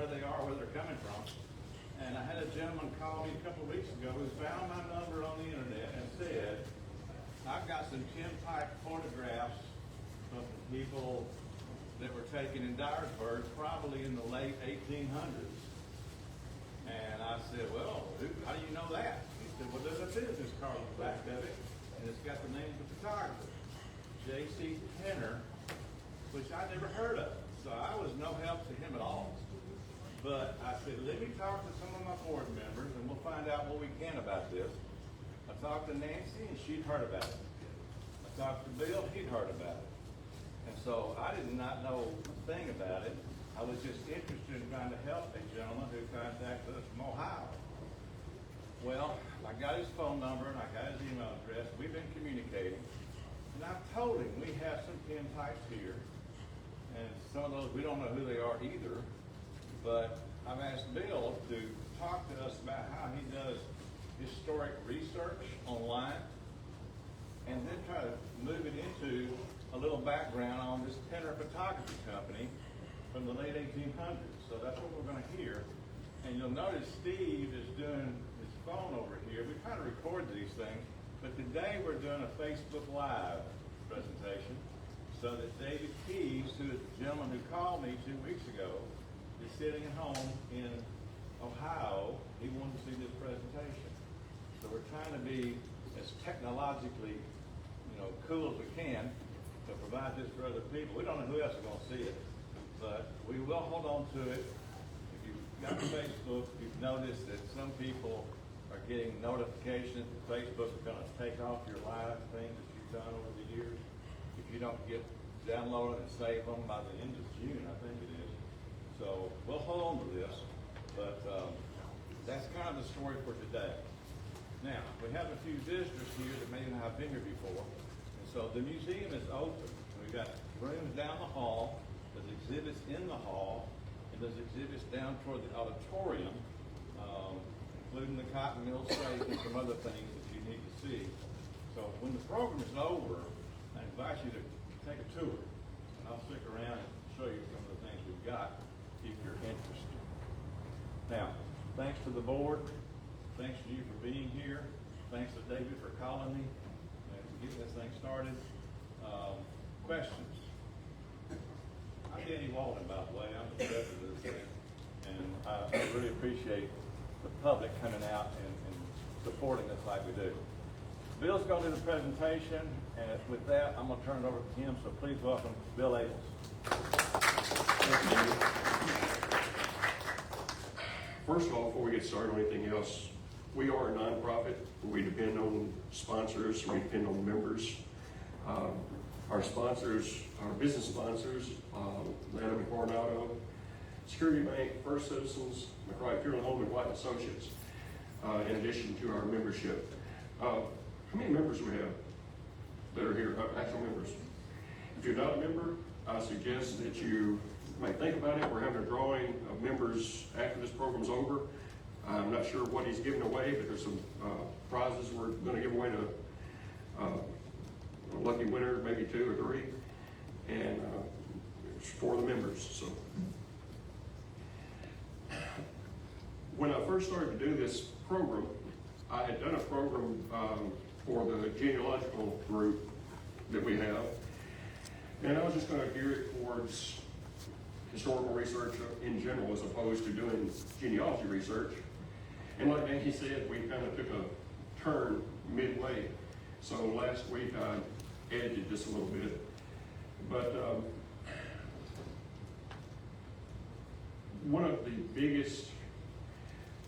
where they are, where they're coming from. And I had a gentleman call me a couple of weeks ago who found my number on the internet and said, I've got some tintype photographs of the people that were taken in Dyersburg, probably in the late 1800s. And I said, well, how do you know that? He said, well, there's a business card on the back of it, and it's got the name of the photographer, J.C. Penner, which I never heard of. So I was no help to him at all. But I said, let me talk to some of my board members, and we'll find out what we can about this. I talked to Nancy, and she'd heard about it. I talked to Bill, he'd heard about it. And so I did not know a thing about it. I was just interested in trying to help a gentleman who contacted us from Ohio. Well, I got his phone number and I got his email address. We've been communicating. And I've told him we have some tintypes here. And some of those, we don't know who they are either. But I've asked Bill to talk to us about how he does historic research online and then try to move it into a little background on this Penner Photography Company from the late 1800s. So that's what we're going to hear. And you'll notice Steve is doing his phone over here. We kind of record these things, but today we're doing a Facebook Live presentation so that David Keyes, who is the gentleman who called me 2 weeks ago, is sitting at home in Ohio. He wanted to see this presentation. So we're trying to be as technologically, cool as we can to provide this for other people. We don't know who else is going to see it, but we will hold on to it. If you've got Facebook, you've noticed that some people are getting notifications that Facebook is going to take off your live things that you've done over the years. If you don't get downloaded and save them by the end of June, I think it is. So we'll hold on to this, but that's kind of the story for today. Now, we have a few visitors here that may not have been here before. And so the museum is open. We've got rooms down the hall, there's exhibits in the hall, and there's exhibits down toward the auditorium, including the cotton mill safe and some other things that you need to see. So when the program is over, I invite you to take a tour. And I'll stick around and show you some of the things we've got if you're interested. Now, thanks to the board. Thanks to you for being here. Thanks to David for calling me and getting this thing started. Questions? I'm Danny Walden, by the way. I'm the president of this thing. And I really appreciate the public coming out and supporting us like we do. Bill's going to do the presentation, and with that, I'm going to turn it over to him. So please welcome Bill Abels. First of all, before we get started on anything else, we are a nonprofit. We depend on sponsors. We depend on members. Our sponsors, our business sponsors, Adam Coronado, Security Bank, First Citizens, McCray Funeral Home, and White Associates, in addition to our membership. How many members do we have that are here, actual members? If you're not a member, I suggest that you might think about it. We're having a drawing of members after this program's over. I'm not sure what he's giving away, but there's some prizes we're going to give away to a lucky winner, maybe 2 or 3, and it's for the members. So, when I first started to do this program, I had done a program for the genealogical group that we have, and I was just going to gear it towards historical research in general as opposed to doing genealogy research. And like Nancy said, we kind of took a turn midway. So last week I edited this a little bit. But one of the biggest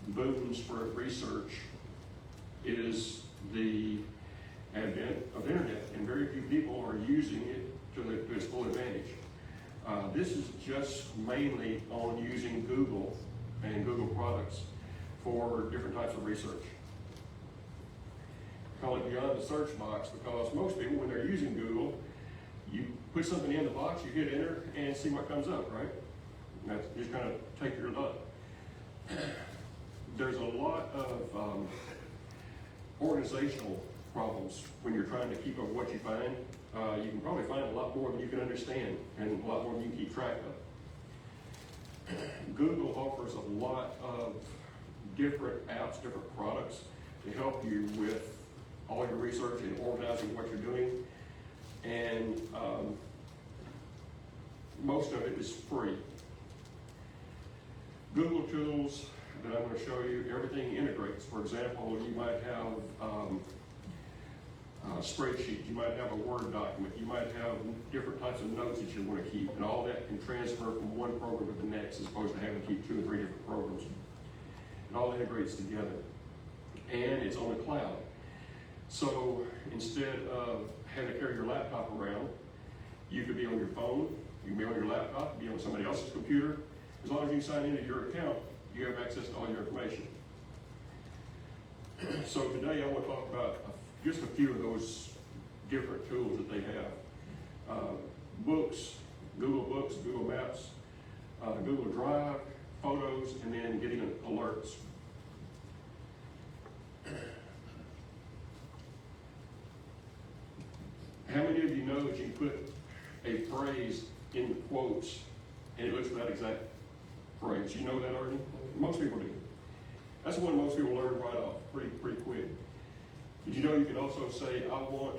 boons for research is the advent of the internet, and very few people are using it to its full advantage. This is just mainly on using Google and Google products for different types of research. I call it beyond the search box because most people, when they're using Google, you put something in the box, you hit enter, and see what comes up, right? And that's just kind of take your luck. There's a lot of organizational problems when you're trying to keep up what you find. You can probably find a lot more than you can understand and a lot more than you can keep track of. Google offers a lot of different apps, different products to help you with all your research and organizing what you're doing. And most of it is free. Google tools that I'm going to show you, everything integrates. For example, you might have a spreadsheet, you might have a Word document, you might have different types of notes that you want to keep, and all that can transfer from one program to the next as opposed to having to keep 2 or 3 different programs. It all integrates together. And it's on the cloud. So instead of having to carry your laptop around, you could be on your phone, you can be on your laptop, be on somebody else's computer. As long as you sign into your account, you have access to all your information. So today I want to talk about just a few of those different tools that they have. Books, Google Maps, Google Drive, Photos, and then getting alerts. How many of you know that you can put a phrase in quotes and it looks for that exact phrase? You know that already? Most people do. That's the one most people learn right off pretty quick. Did you know you can also say, I want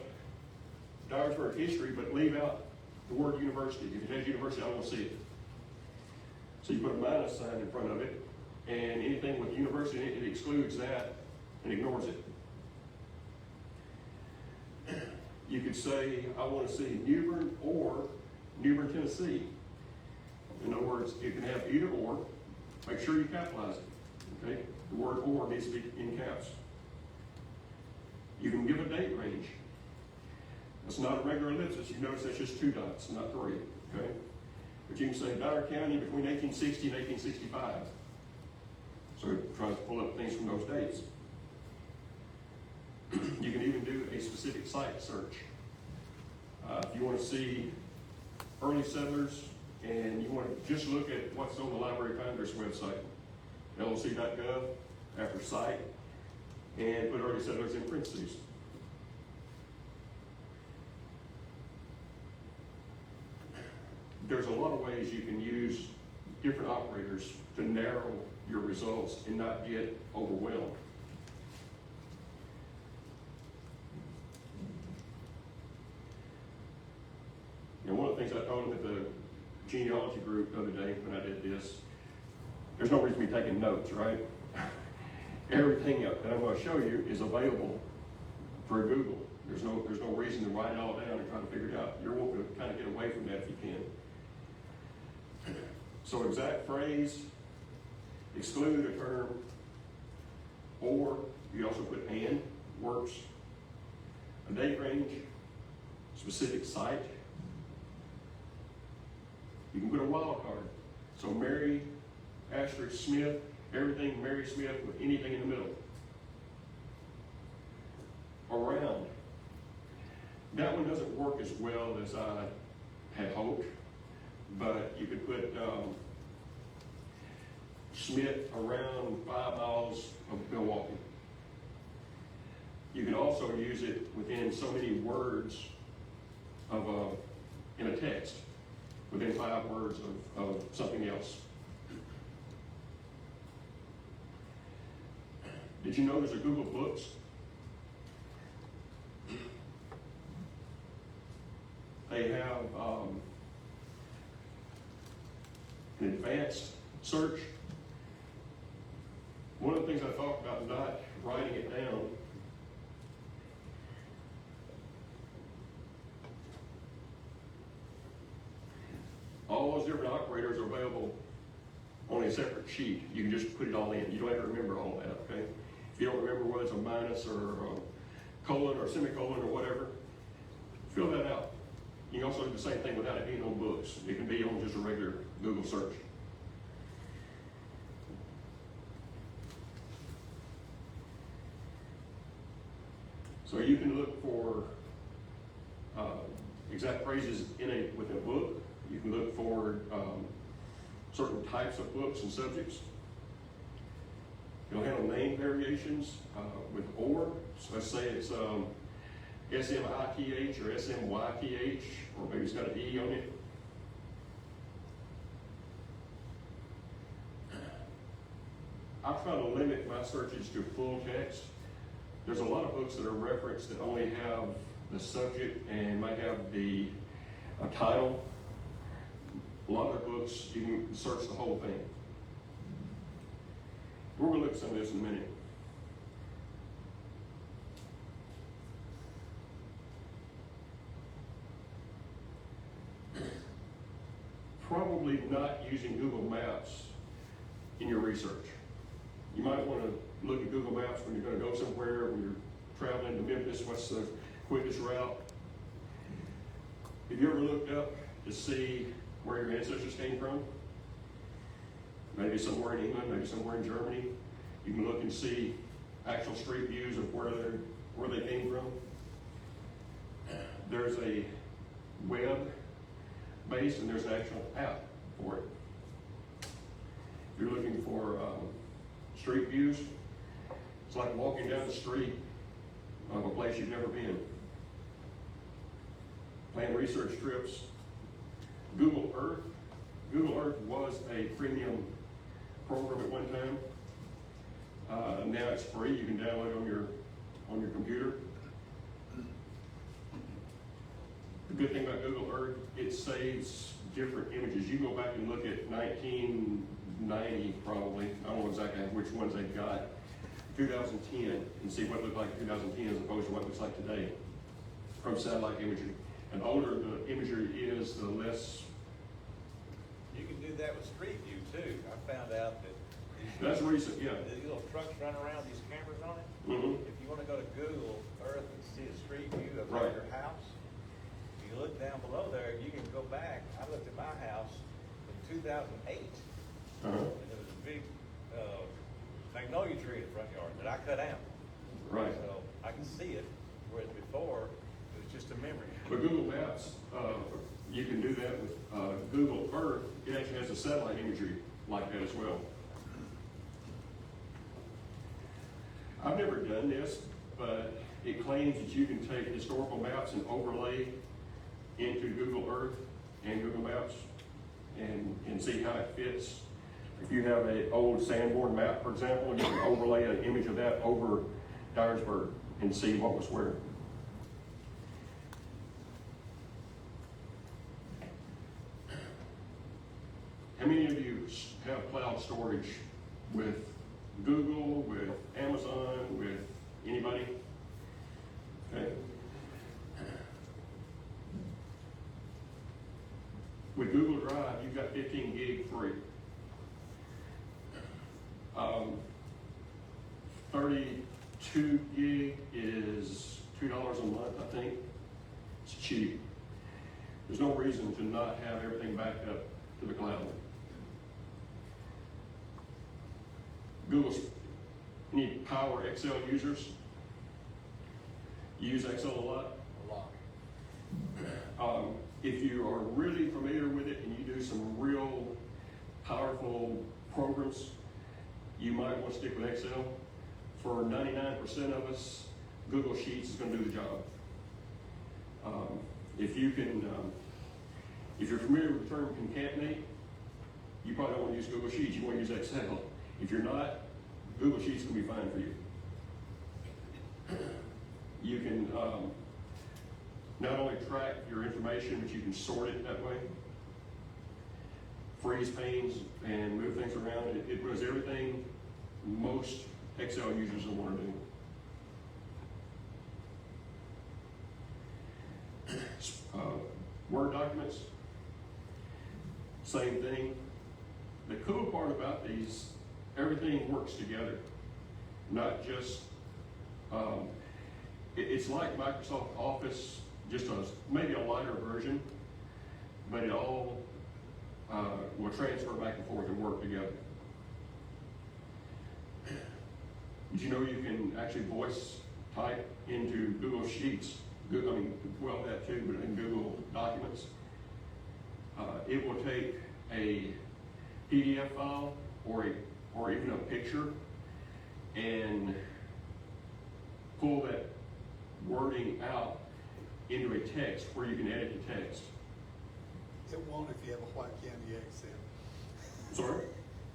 Dyersburg history, but leave out the word university. If it has university, I don't want to see it. So you put a minus sign in front of it, and anything with university, it excludes that and ignores it. You could say, I want to see New Bern or New Bern, Tennessee. In other words, you can have either or. Make sure you capitalize it. Okay? The word or needs to be in caps. You can give a date range. It's not a regular ellipsis. You notice that's just 2 dots, not 3. Okay? But you can say Dyer County between 1860 and 1865. So it tries to pull up things from those dates. You can even do a specific site search. If you want to see early settlers and you want to just look at what's on the Library of Congress website, loc.gov, after site, and put early settlers in parentheses. There's a lot of ways you can use different operators to narrow your results and not get overwhelmed. And one of the things I told them at the genealogy group the other day when I did this, there's no reason to be taking notes, right? Everything that I'm going to show you is available for Google. There's no reason to write it all down and try to figure it out. You're welcome to kind of get away from that if you can. So exact phrase, exclude a term, or you also put and, works, a date range, specific site. You can put a wild card. So Mary, asterisk, Smith, everything Mary Smith with anything in the middle. Around. That one doesn't work as well as I had hoped, but you could put Smith around 5 miles of Milwaukee. You can also use it within so many words of in a text, within 5 words of something else. Did you know there's a Google Books? They have an advanced search. One of the things I talked about not writing it down, all those different operators are available on a separate sheet. You can just put it all in. You don't have to remember all that, okay? If you don't remember whether it's a minus or a colon or semicolon or whatever, fill that out. You can also do the same thing without it being on books. It can be on just a regular Google search. So you can look for exact phrases within a book. You can look for certain types of books and subjects. You'll handle name variations with or. So let's say it's S-M-I-T-H or S-M-Y-T-H, or maybe it's got an E on it. I try to limit my searches to full text. There's a lot of books that are referenced that only have the subject and might have a title. A lot of the books, you can search the whole thing. We're going to look at some of this in a minute. Probably not using Google Maps in your research. You might want to look at Google Maps when you're going to go somewhere, when you're traveling to Memphis, what's the quickest route. Have you ever looked up to see where your ancestors came from? Maybe somewhere in England, maybe somewhere in Germany. You can look and see actual street views of where they came from. There's a web base and there's an actual app for it. If you're looking for street views, it's like walking down the street of a place you've never been. Plan research trips. Google Earth. Google Earth was a premium program at one time. Now it's free. You can download it on your computer. The good thing about Google Earth, it saves different images. You go back and look at 1990 probably. I don't know exactly which ones they got. 2010 and see what it looked like in 2010 as opposed to what it looks like today from satellite imagery. And the older the imagery is, the less. You can do that with Street View too. I found out that That's recent, yeah. these little trucks run around, these cameras on it. Mm-hmm. If you want to go to Google Earth and see a street view of Right. your house, you look down below there, you can go back. I looked at my house in 2008, Uh-huh. and there was a big magnolia tree in the front yard that I cut out. Right. So I can see it, whereas before, it was just a memory. But Google Maps, you can do that with Google Earth. It actually has a satellite imagery like that as well. I've never done this, but it claims that you can take historical maps and overlay into Google Earth and Google Maps and see how it fits. If you have an old Sanborn map, for example, you can overlay an image of that over Dyersburg and see what was where. How many of you have cloud storage with Google, with Amazon, with anybody? Okay. With Google Drive, you've got 15 gig free. 32 gig is $2 a month, I think. It's cheap. There's no reason to not have everything backed up to the cloud. Google's, any Power Excel users? You use Excel a lot? A lot. If you are really familiar with it and you do some real powerful programs, you might want to stick with Excel. For 99% of us, Google Sheets is going to do the job. If you're familiar with the term concatenate, you probably don't want to use Google Sheets, you want to use Excel. If you're not, Google Sheets can be fine for you. You can not only track your information, but you can sort it that way. Freeze panes and move things around. It does everything most Excel users will want to do. Word documents, same thing. The cool part about these, everything works together. Not just, it's like Microsoft Office, just maybe a lighter version, but it all will transfer back and forth and work together. Did you know you can actually voice type into Google Sheets? Well, that too, but in Google Documents. It will take a PDF file or even a picture and pull that wording out into a text where you can edit the text. It won't if you have a White County accent. Sorry?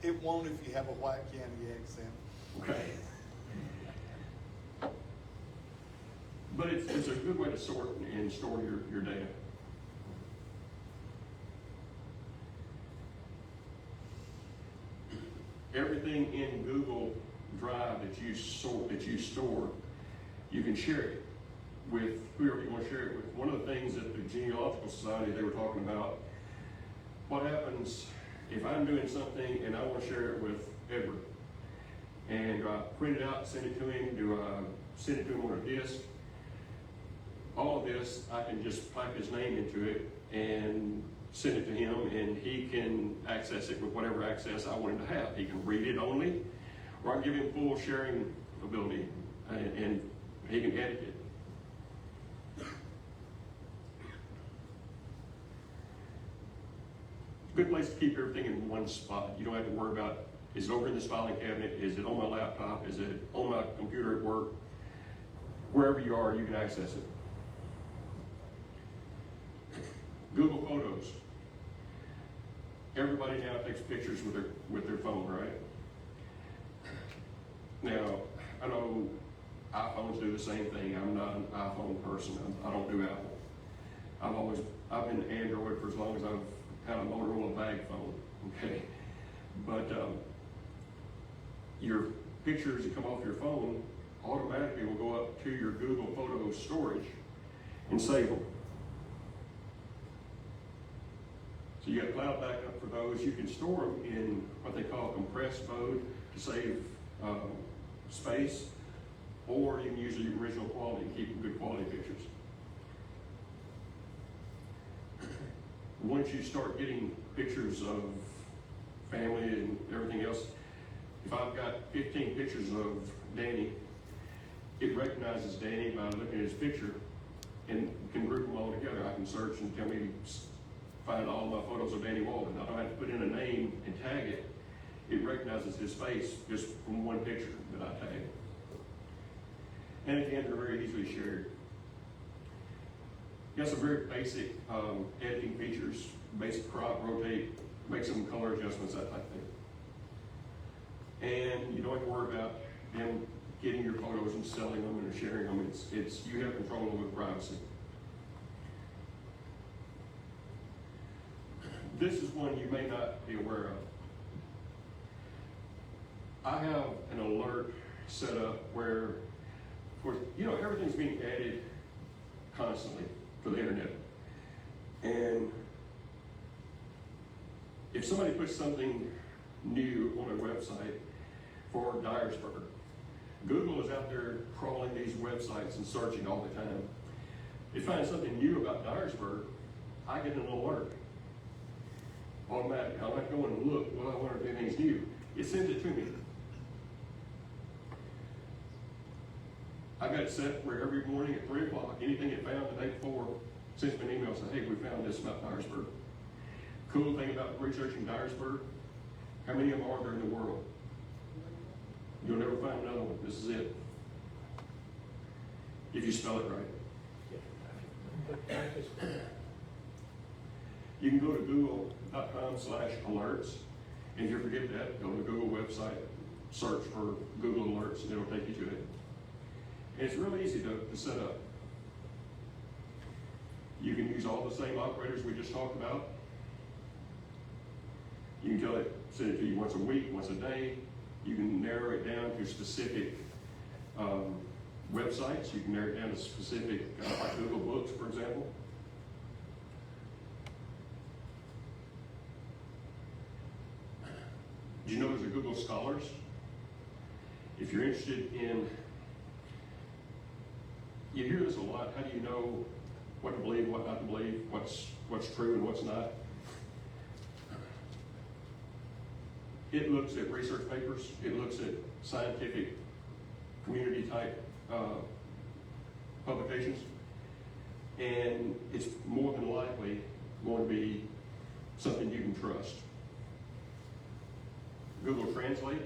It won't if you have a White County accent. Okay. But it's a good way to sort and store your data. Everything in Google Drive that you store, you can share it with whoever you want to share it with. One of the things at the Genealogical Society, they were talking about, what happens if I'm doing something and I want to share it with Edward? And do I print it out and send it to him? Do I send it to him on a disk? All of this, I can just type his name into it and send it to him, and he can access it with whatever access I want him to have. He can read it only, or I can give him full sharing ability, and he can edit it. Good place to keep everything in one spot. You don't have to worry about, is it over in this filing cabinet? Is it on my laptop? Is it on my computer at work? Wherever you are, you can access it. Google Photos. Everybody now takes pictures with their phone, right? Now, I know iPhones do the same thing. I'm not an iPhone person. I don't do Apple. I've been Android for as long as I've had a Motorola bag phone. Okay, but your pictures that come off your phone automatically will go up to your Google Photos storage and save them. So you got cloud backup for those. You can store them in what they call compressed mode to save space, or you can use the original quality and keep good quality pictures. Once you start getting pictures of family and everything else, if I've got 15 pictures of Danny, it recognizes Danny by looking at his picture and can group them all together. I can search and tell me, find all my photos of Danny Walden. I don't have to put in a name and tag it. It recognizes his face just from one picture that I tagged. And again, they're very easily shared. You got some very basic editing features, basic crop, rotate, make some color adjustments, that type of thing. And you don't have to worry about them getting your photos and selling them and sharing them. It's you have control over privacy. This is one you may not be aware of. I have an alert set up where, of course, everything's being added constantly to the internet. And if somebody puts something new on their website for Dyersburg, Google is out there crawling these websites and searching all the time. If it finds something new about Dyersburg, I get an alert. Automatic. I don't have to go and look, well, I wonder if anything's new. It sends it to me. I got it set where every morning at 3 o'clock, anything it found the day before, sends me an email saying, hey, we found this about Dyersburg. Cool thing about researching Dyersburg, how many of them are there in the world? You'll never find another one. This is it. If you spell it right. You can go to google.com/alerts, and if you forget that, go to the Google website, search for Google Alerts, and it'll take you to it. And it's really easy to set up. You can use all the same operators we just talked about. You can tell it, send it to you once a week, once a day. You can narrow it down to specific websites. You can narrow it down to specific, like Google Books, for example. Did you know there's a Google Scholars? If you're interested in, you hear this a lot, how do you know what to believe, what not to believe, what's true and what's not? It looks at research papers, it looks at scientific, community type publications, and it's more than likely going to be something you can trust. Google Translate.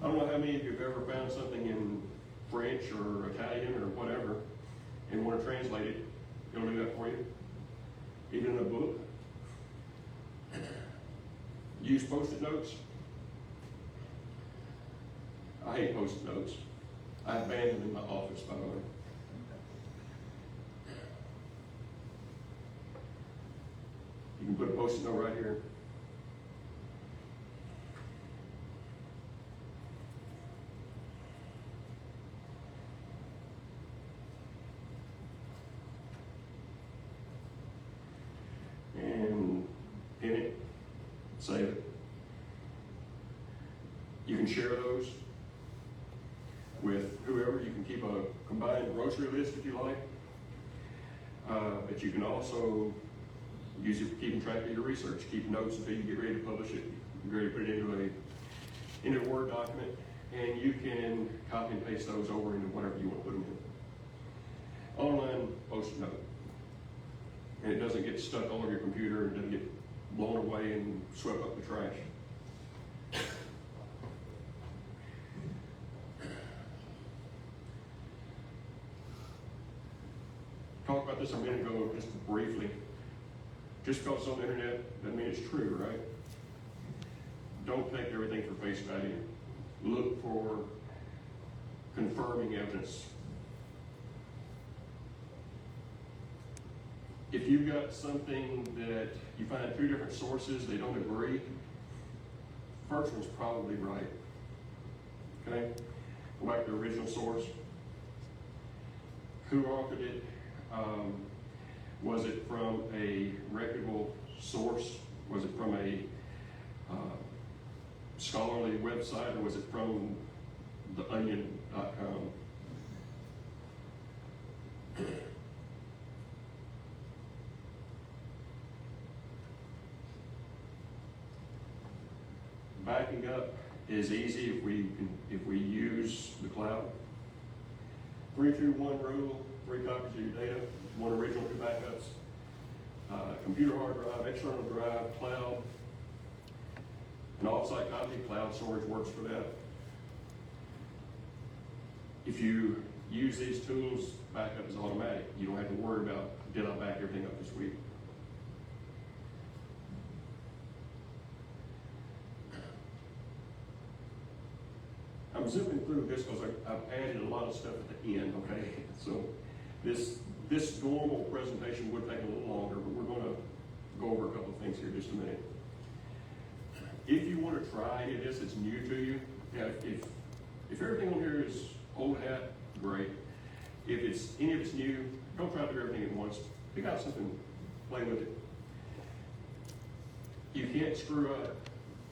I don't know how many of you have ever found something in French or Italian or whatever and want to translate it. It'll do that for you. Even in a book. use Post-it notes. I hate Post-it notes. I have banned them in my office, by the way. You can put a Post-it note right here. And pin it, save it. You can share those with whoever. You can keep a combined grocery list if you like. But you can also use it for keeping track of your research, keep notes until you get ready to publish it. You're ready to put it into a Word document, and you can copy and paste those over into whatever you want to put them in. Online Post-it note. And it doesn't get stuck all over your computer, it doesn't get blown away and swept up the trash. Talked about this a minute ago, just briefly. Just because it's on the internet doesn't mean it's true, right? Don't take everything for face value. Look for confirming evidence. If you've got something that you find two different sources, they don't agree, first one's probably right. Okay? Go back to the original source. Who authored it? Was it from a reputable source? Was it from a scholarly website, or was it from theonion.com? Backing up is easy if we use the cloud. 3-2-1 rule, 3 copies of your data, 1 original, 2 backups. Computer hard drive, external drive, cloud. An off-site copy, cloud storage works for that. If you use these tools, backup is automatic. You don't have to worry about, did I back everything up this week? I'm zipping through this because I've added a lot of stuff at the end, okay? So this normal presentation would take a little longer, but we're going to go over a couple of things here in just a minute. If you want to try any of this, it's new to you. Yeah, if everything on here is old hat, great. If any of it's new, don't try to do everything at once. Pick out something, play with it. You can't screw up.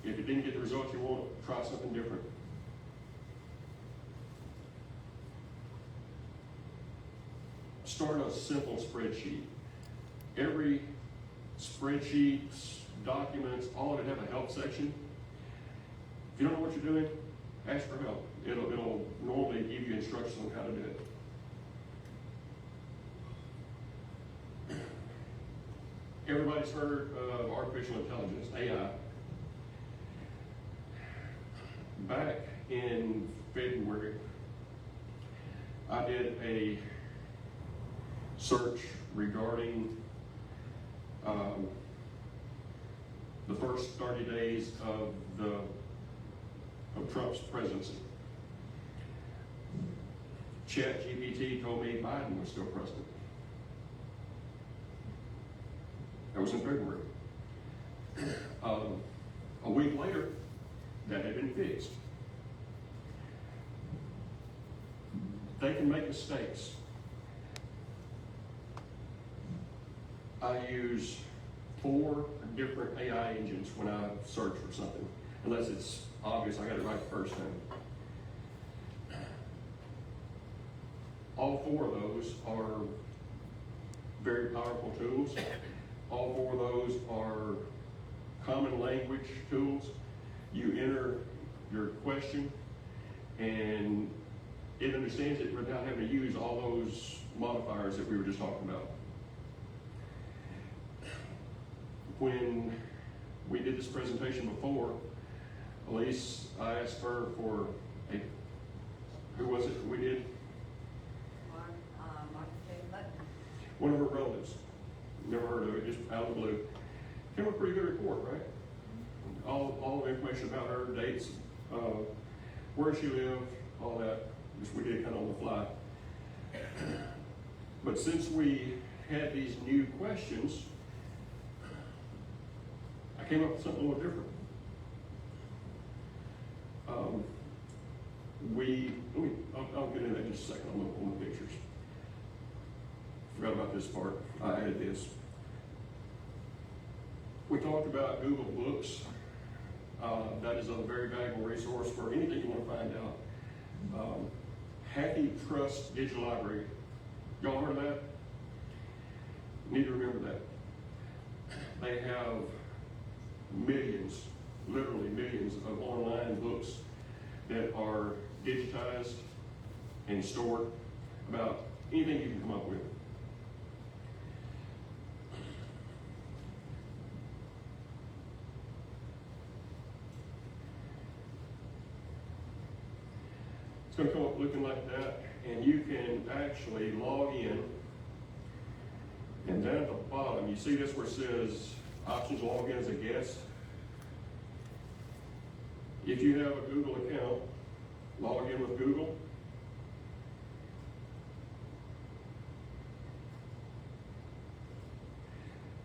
If it didn't get the results you want, try something different. Start a simple spreadsheet. Every spreadsheet, documents, all of it have a help section. If you don't know what you're doing, ask for help. It'll normally give you instructions on how to do it. Everybody's heard of artificial intelligence, AI. Back in February, I did a search regarding the first 30 days of Trump's presidency. ChatGPT told me Biden was still president. That was in February. A week later, that had been fixed. They can make mistakes. I use 4 different AI engines when I search for something, unless it's obvious I got it right the first time. All 4 of those are very powerful tools. All 4 of those are common language tools. You enter your question and it understands it without having to use all those modifiers that we were just talking about. When we did this presentation before, Elise, I asked her for who was it that we did? One of her relatives. Never heard of it, just out of the blue. Came up a pretty good report, right? all the information about her, dates, where she lived, all that. Just we did kind of on the fly. But since we had these new questions, I came up with something a little different. I'll get into that in just a second on the pictures. Forgot about this part. I added this. We talked about Google Books. That is a very valuable resource for anything you want to find out. Happy Trust Digital Library. Y'all heard of that? Need to remember that. They have millions, literally millions of online books that are digitized and stored about anything you can come up with. It's going to come up looking like that, and you can actually log in, and down at the bottom, you see this where it says options to log in as a guest. If you have a Google account, log in with Google.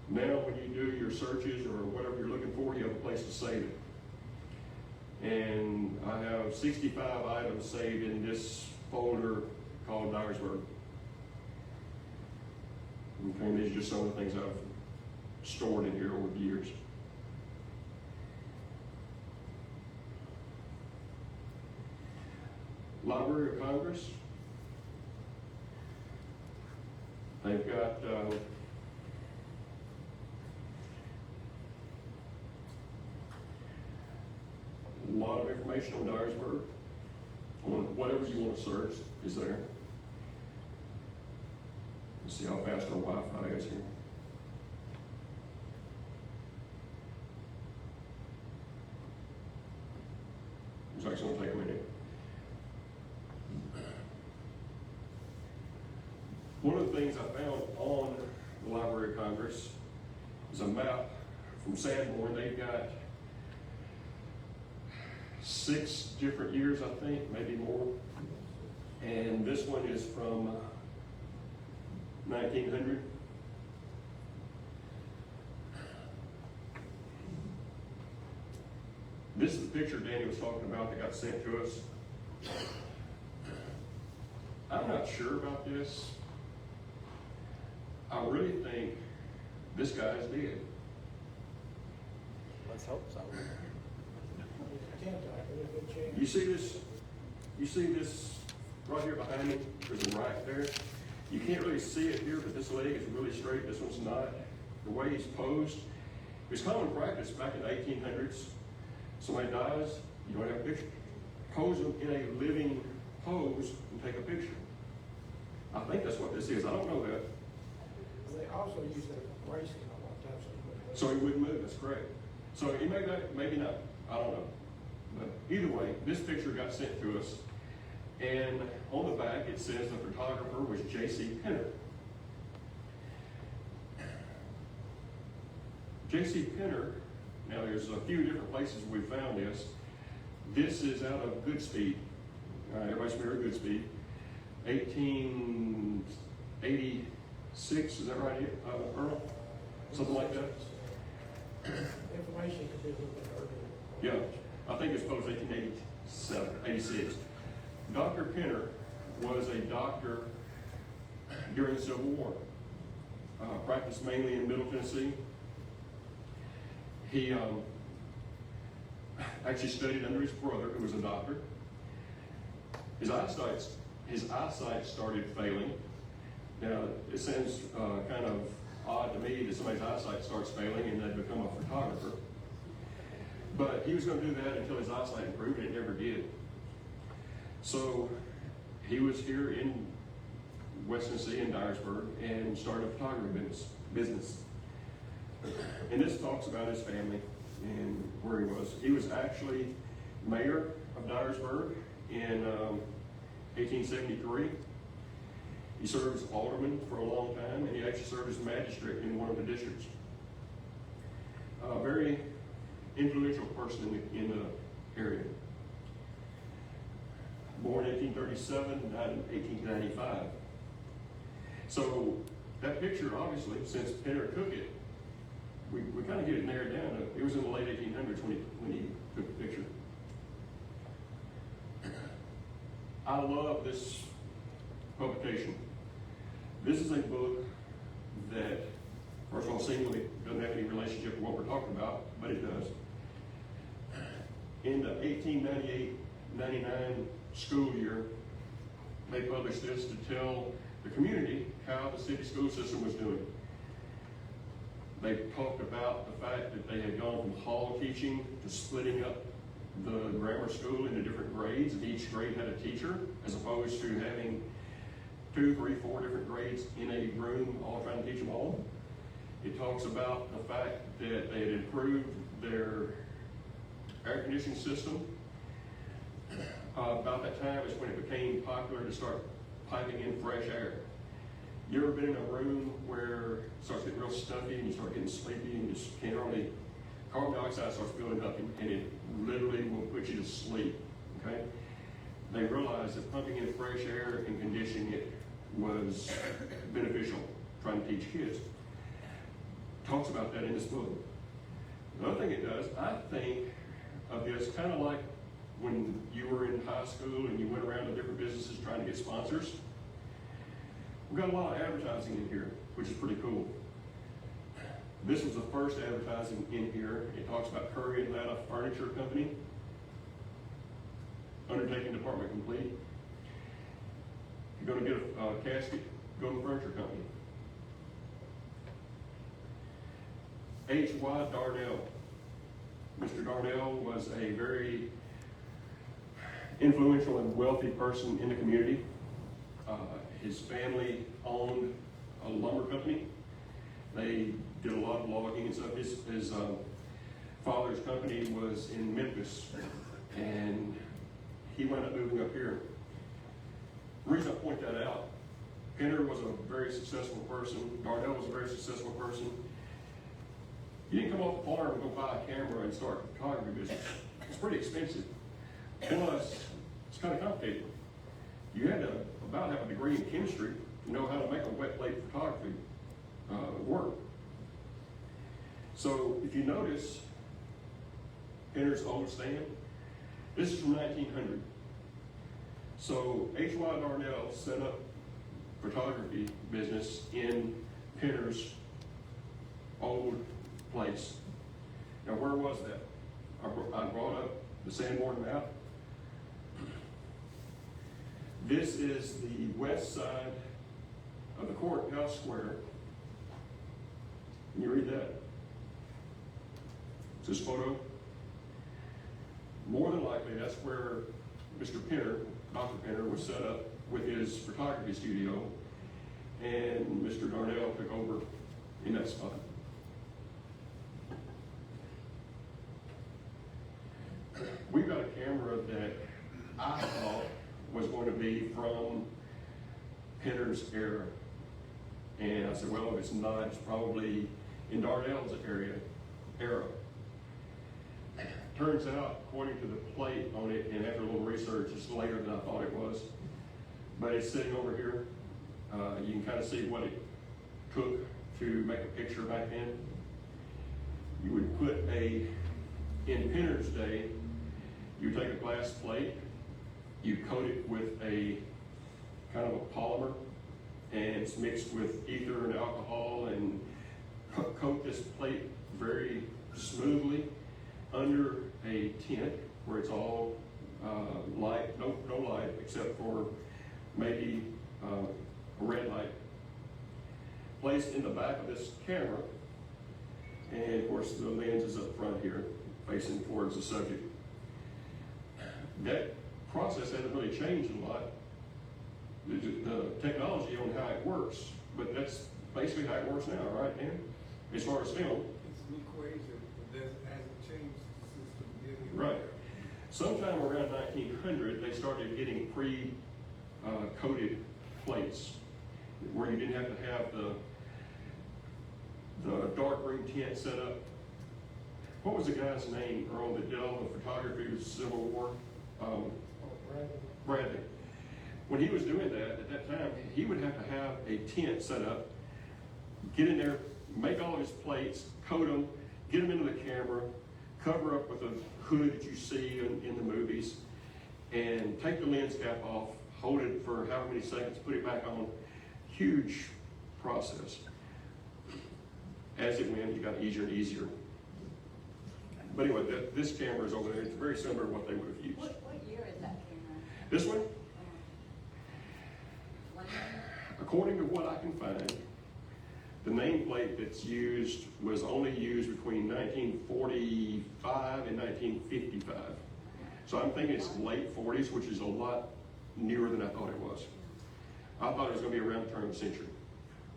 Now when you do your searches or whatever you're looking for, you have a place to save it. And I have 65 items saved in this folder called Dyersburg. Okay, and these are just some of the things I've stored in here over the years. Library of Congress. They've got a lot of information on Dyersburg. On whatever you want to search is there. Let's see how fast our Wi-Fi is here. It's actually going to take a minute. One of the things I found on the Library of Congress is a map from Sanborn. They've got 6 different years, I think, maybe more. And this one is from 1900. This is the picture Danny was talking about that got sent to us. I'm not sure about this. I really think this guy's dead. Let's hope so. You see this? You see this right here behind me? There's a rack there. You can't really see it here, but this leg is really straight. This one's not. The way he's posed. It was common practice back in the 1800s. Somebody dies, you don't have a picture. Pose them in a living pose and take a picture. I think that's what this is. I don't know that. They also use that for racing a lot of times. So he wouldn't move, that's correct. So he may not, maybe not, I don't know. But either way, this picture got sent to us, and on the back it says the photographer was J.C. Penner. J.C. Penner, now there's a few different places we found this. This is out of Goodspeed. Everybody's familiar with Goodspeed. 1886, is that right, Earl? Something like that? Information could be a little bit earlier. Yeah, I think it's posed 1887, 86. Dr. Penner was a doctor during the Civil War. Practiced mainly in Middle Tennessee. He actually studied under his brother, who was a doctor. His eyesight started failing. Now, it sounds kind of odd to me that somebody's eyesight starts failing and they become a photographer. But he was going to do that until his eyesight improved, and it never did. So he was here in West Tennessee, in Dyersburg, and started a photography business. And this talks about his family and where he was. He was actually mayor of Dyersburg in 1873. He served as alderman for a long time, and he actually served as magistrate in one of the districts. Very influential person in the area. Born 1837, died in 1895. So that picture, obviously, since Pinner took it, we kind of get it narrowed down. It was in the late 1800s when he took the picture. I love this publication. This is a book that, first of all, seemingly doesn't have any relationship to what we're talking about, but it does. In the 1898-99 school year, they published this to tell the community how the city school system was doing. They talked about the fact that they had gone from hall teaching to splitting up the grammar school into different grades, and each grade had a teacher, as opposed to having 2, 3, 4 different grades in a room, all trying to teach them all. It talks about the fact that they had improved their air conditioning system. About that time is when it became popular to start piping in fresh air. You ever been in a room where it starts getting real stuffy and you start getting sleepy and you just can't hardly, carbon dioxide starts building up and it literally will put you to sleep, okay? They realized that pumping in fresh air and conditioning it was beneficial, trying to teach kids. Talks about that in this book. Another thing it does, I think of this kind of like when you were in high school and you went around to different businesses trying to get sponsors. We've got a lot of advertising in here, which is pretty cool. This was the first advertising in here. It talks about Curry and Latta Furniture Company. Undertaking department complete. If you're going to get a casket, go to the furniture company. H.Y. Darnell. Mr. Darnell was a very influential and wealthy person in the community. His family owned a lumber company. They did a lot of logging and stuff. His father's company was in Memphis, and he wound up moving up here. The reason I point that out, Pinner was a very successful person. Darnell was a very successful person. You didn't come off the farm and go buy a camera and start a photography business. It's pretty expensive. Plus, it's kind of complicated. You had to about have a degree in chemistry to know how to make a wet plate photography work. So if you notice Pinner's old stand, this is from 1900. So H.Y. Darnell set up photography business in Pinner's old place. Now where was that? I brought up the Sanborn map. This is the west side of the courthouse square. Can you read that? It's this photo. More than likely, that's where Mr. Pinner, Dr. Pinner, was set up with his photography studio, and Mr. Darnell took over in that spot. We've got a camera that I thought was going to be from Pinner's era. And I said, well, if it's not, it's probably in Darnell's era. Turns out, according to the plate on it, and after a little research, it's later than I thought it was, but it's sitting over here. You can kind of see what it took to make a picture back then. You would put in Pinner's day, you take a glass plate, you coat it with a kind of a polymer, and it's mixed with ether and alcohol, and coat this plate very smoothly under a tent where it's all light, no light except for maybe a red light. Placed in the back of this camera, and of course the lens is up front here, facing towards the subject. That process hasn't really changed a lot. The technology on how it works, but that's basically how it works now, right, Dan? As far as film. It's an equation, but that hasn't changed the system. Right. Sometime around 1900, they started getting pre-coated plates where you didn't have to have the dark room tent set up what was the guy's name, Earl, that did all the photography of the Civil War? Oh, Bradley. Bradley. When he was doing that, at that time, he would have to have a tent set up, get in there, make all of his plates, coat them, get them into the camera, cover up with a hood that you see in the movies, and take the lens cap off, hold it for however many seconds, put it back on. Huge process. As it went, it got easier and easier. But anyway, this camera is over there. It's very similar to what they would have used. What year is that camera? This one, One year? according to what I can find, the nameplate that's used was only used between 1945 and 1955. So I'm thinking it's late 40s, which is a lot newer than I thought it was. I thought it was going to be around the turn of the century,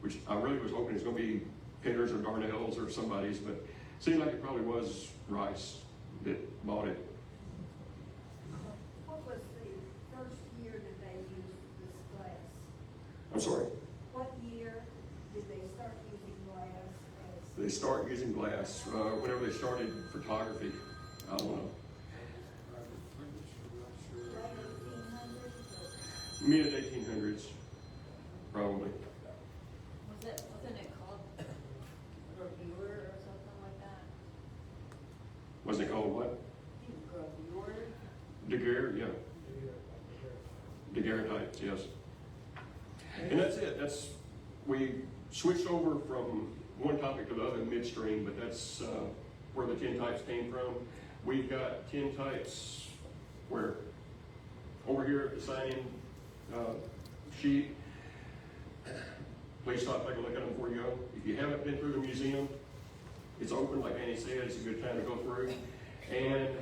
which I really was hoping it was going to be Penner's or Darnell's or somebody's, but it seemed like it probably was Rice that bought it. What was the first year that they used this glass? I'm sorry. What year did they start using glass as? They start using glass whenever they started photography. I don't know. Late 1800s or? Mid 1800s, probably. Wasn't it called Gravure or something like that? Wasn't it called what? Gravure? Daguerre, yeah. Daguerreotypes, yes. And that's it. We switched over from one topic to the other midstream, but that's where the tintypes came from. We've got tintypes where over here at the sign sheet. Please stop, take a look at them before you go. If you haven't been through the museum, it's open, like Annie said, it's a good time to go through. And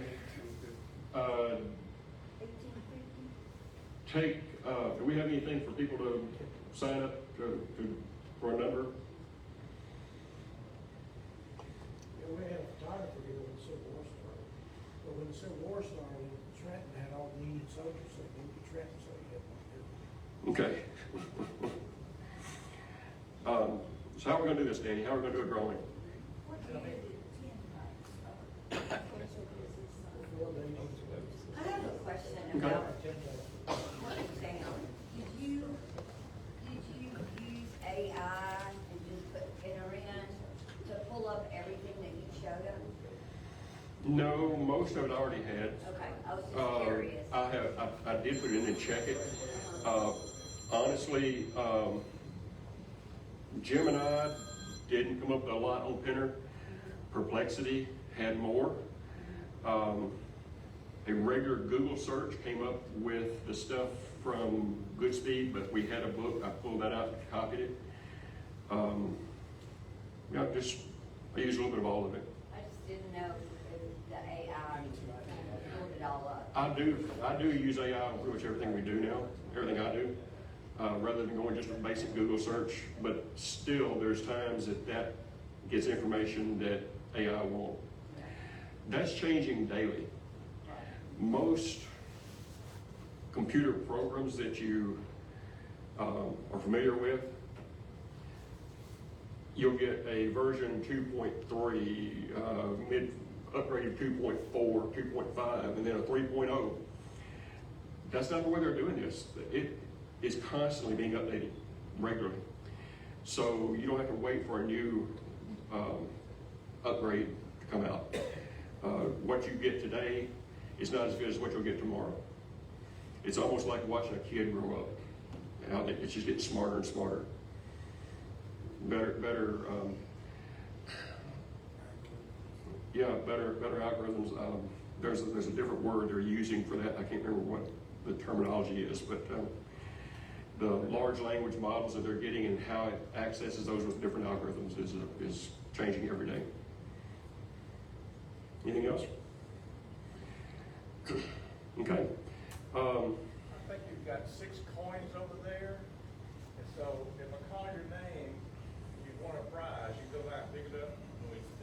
1850? do we have anything for people to sign up for a number? Yeah, we had a photographer here when the Civil War started. But when the Civil War started, Trenton had all the Union soldiers, so they moved to Trenton, so he had one here. Okay. So how are we going to do this, Danny? How are we going to do a drawing? What year did tin types start? Before they used it. I have a question Okay. about Tintype. what you're saying. Did you use AI and just put enter in to pull up everything that you showed them? No, most of it I already had. Okay, I was just curious. I did put it in and check it. Honestly, Jim and I didn't come up with a lot on Pinner. Perplexity had more. A regular Google search came up with the stuff from Goodspeed, but we had a book. I pulled that out and copied it. Yeah, I used a little bit of all of it. I just didn't know if the AI pulled it all up. I do use AI on pretty much everything we do now, everything I do, rather than going just a basic Google search. But still, there's times that gets information that AI won't. That's changing daily. Most computer programs that you are familiar with, you'll get a version 2.3, mid upgraded 2.4, 2.5, and then a 3.0. That's not the way they're doing this. It is constantly being updated regularly. So you don't have to wait for a new upgrade to come out. What you get today is not as good as what you'll get tomorrow. It's almost like watching a kid grow up. It's just getting smarter and smarter. Better algorithms. There's a different word they're using for that. I can't remember what the terminology is, but the large language models that they're getting and how it accesses those with different algorithms is changing every day. Anything else? Okay. I think you've got 6 coins over there, and so if I call your name, you want a prize, you go out and pick it up, and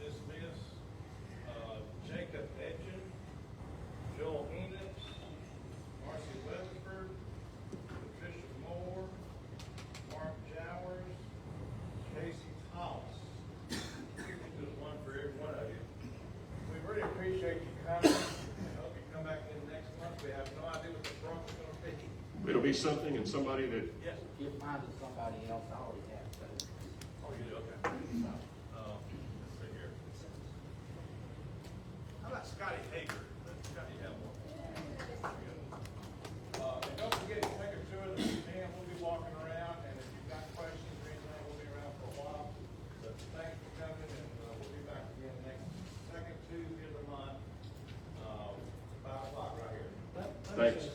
it's this, Jacob Edgen, Joel Enid, Marcy Weatherford, Patricia Moore, Mark Jowers, Casey Thomas. Just one for every one of you. We We have no idea what the truck is gonna be. It'll be something and somebody that, Yes. You'll find that somebody else already has, so. Oh, you do, okay. Let's see here. How about Scotty Hager? Let Scotty have one. And don't forget to take a tour of the museum. We'll be walking around, and if you've got questions or anything, we'll be around for a while. But thanks for coming, and we'll be back again next second Tuesday of the month, 5 o'clock right here. thanks.